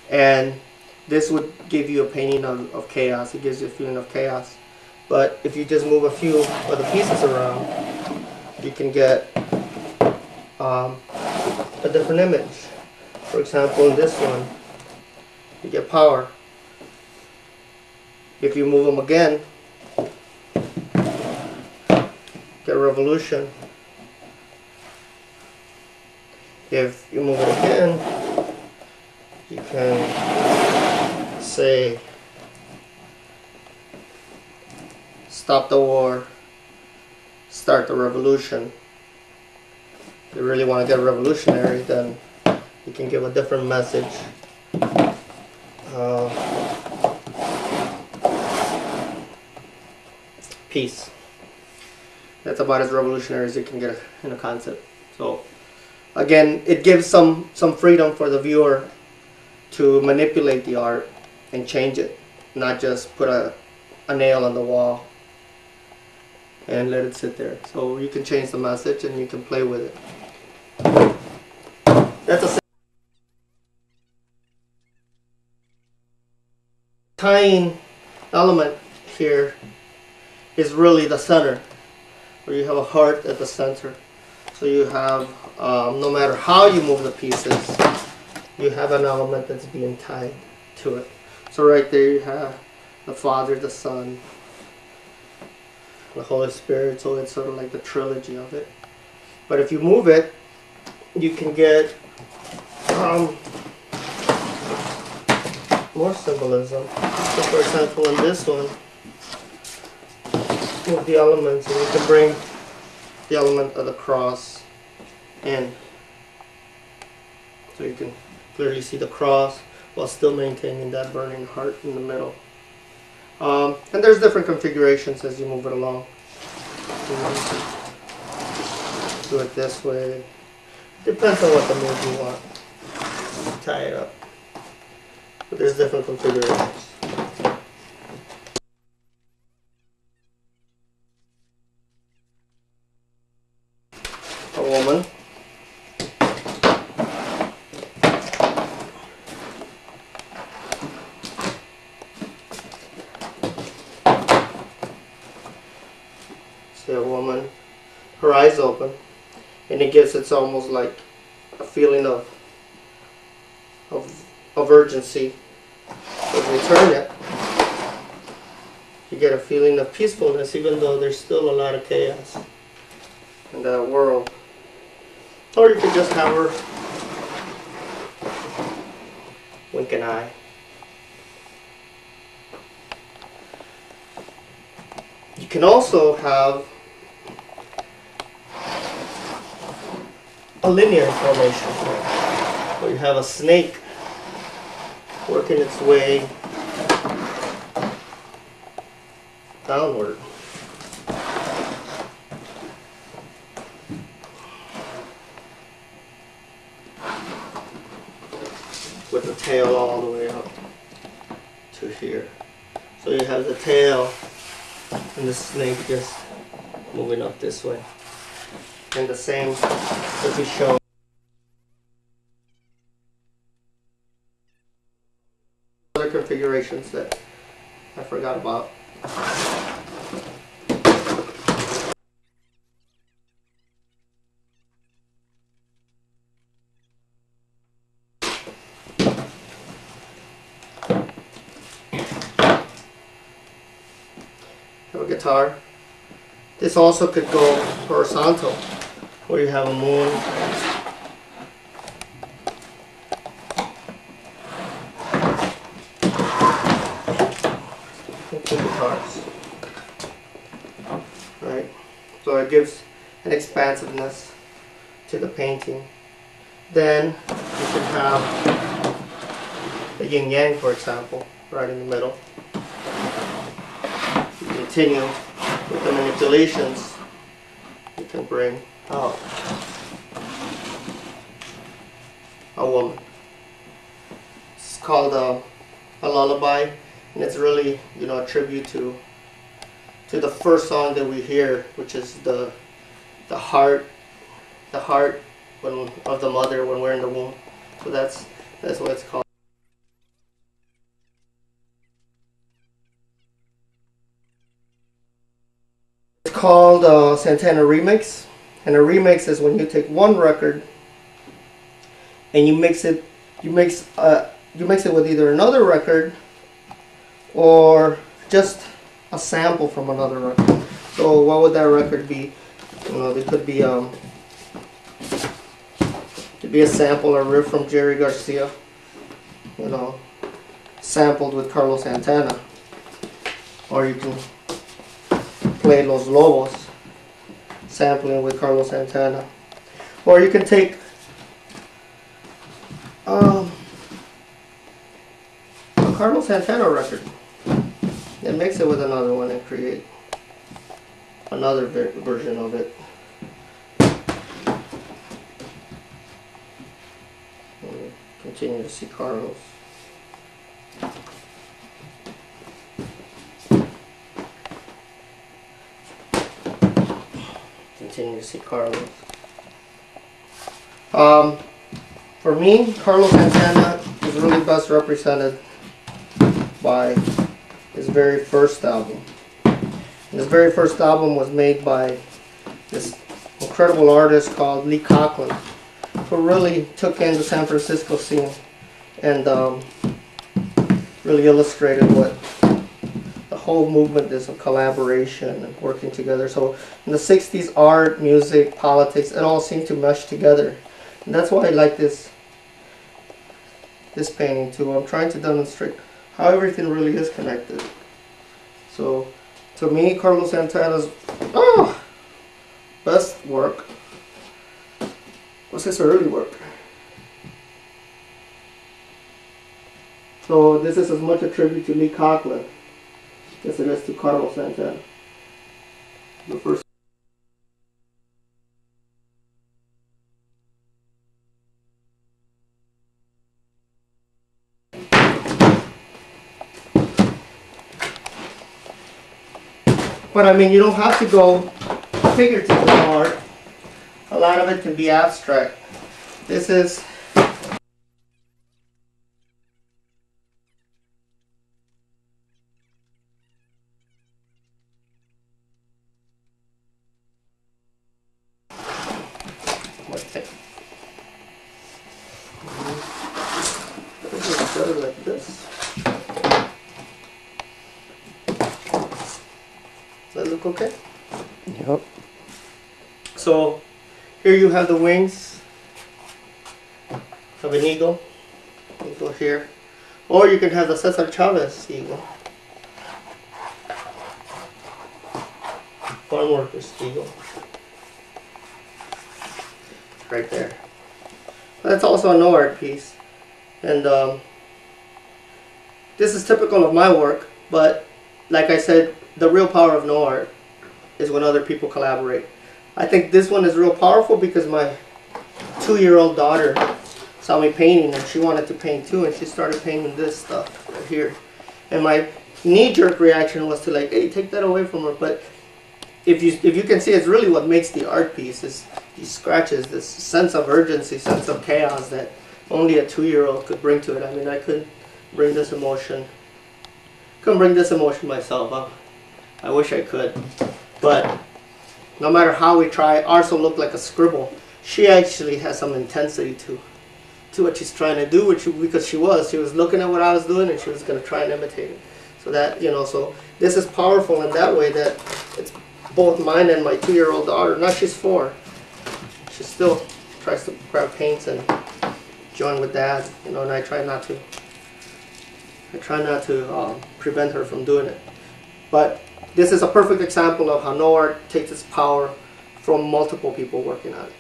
and this would give you a painting of chaos. It gives you a feeling of chaos. But if you just move a few of the pieces around, you can get a different image. For example, in this one, you get power. If you move them again, get revolution. If you move it again, you can say stop the war, start the revolution. If you really want to get revolutionary, then you can give a different message. Peace. That's about as revolutionary as you can get in a concept. So again, it gives some freedom for the viewer to manipulate the art and change it, not just put a nail on the wall and let it sit there. So you can change the message and you can play with it. That's a tying element here is really the center, where you have a heart at the center. So you have, no matter how you move the pieces, you have an element that's being tied to it. So right there you have the Father, the Son, the Holy Spirit, so it's sort of like the trilogy of it. But if you move it, you can get more symbolism. So for example, in this one, move the elements and you can bring the element of the cross in. So you can clearly see the cross while still maintaining that burning heart in the middle. And there's different configurations as you move it along. Do it this way. Depends on what the move you want. Tie it up. But there's different configurations. A woman. See a woman, her eyes open, and it gives, it's almost like a feeling of urgency. So if you turn it, you get a feeling of peacefulness, even though there's still a lot of chaos in that world. Or you could just have her wink an eye. You can also have a linear formation where you have a snake working its way downward. With the tail all the way up to here. So you have the tail and the snake just moving up this way. And the same as we show. Other configurations that I forgot about. Have a guitar. This also could go horizontal, where you have a moon. And two guitars. Right? So it gives an expansiveness to the painting. Then you can have the yin yang, for example, right in the middle. You continue with the manipulations. You can bring out a woman. It's called a lullaby, and it's really, you know, a tribute to the first song that we hear, which is the heart when, of the mother when we're in the womb. So that's what it's called. called Santana remix, and a remix is when you take one record and you mix it with either another record or just a sample from another record. So what would that record be? You know, there could be a sample or riff from Jerry Garcia, you know, sampled with Carlos Santana, or you can play Los Lobos, sampling with Carlos Santana, or you can take a Carlos Santana record and mix it with another one and create another version of it. And continue to see Carlos. Continue to see Carlos. For me, Carlos Santana is really best represented by his very first album. And his very first album was made by this incredible artist called Lee Coughlin, who really took in the San Francisco scene and really illustrated what the whole movement is of collaboration and working together. So in the 60s, art, music, politics, it all seemed to mesh together. And that's why I like this painting too. I'm trying to demonstrate how everything really is connected. So to me, Carlos Santana's best work was his early work. So this is as much a tribute to Lee Coughlin as it is to Carlos Santana. The first. But I mean, you don't have to go figurative with art. A lot of it can be abstract. This is like this. Does that look okay? Yep. So here you have the wings of an eagle here, or you can have the Cesar Chavez eagle, farm workers eagle, right there. That's also a no art piece, and this is typical of my work, but like I said, the real power of no art is when other people collaborate. I think this one is real powerful because my 2-year-old daughter saw me painting and she wanted to paint too, and she started painting this stuff right here. And my knee-jerk reaction was to like, hey, take that away from her. But if you can see, it's really what makes the art piece is these scratches, this sense of urgency, sense of chaos that only a 2-year-old could bring to it. I mean, I couldn't bring this emotion. Couldn't bring this emotion myself. Huh? I wish I could, but no matter how we try, ours will look like a scribble. She actually has some intensity to what she's trying to do, because she was looking at what I was doing and she was going to try and imitate it. So that, you know, so this is powerful in that way that it's both mine and my 2-year-old daughter. Now she's 4. She still tries to grab paints and join with Dad, you know, and I try not to prevent her from doing it. But this is a perfect example of how no art takes its power from multiple people working on it.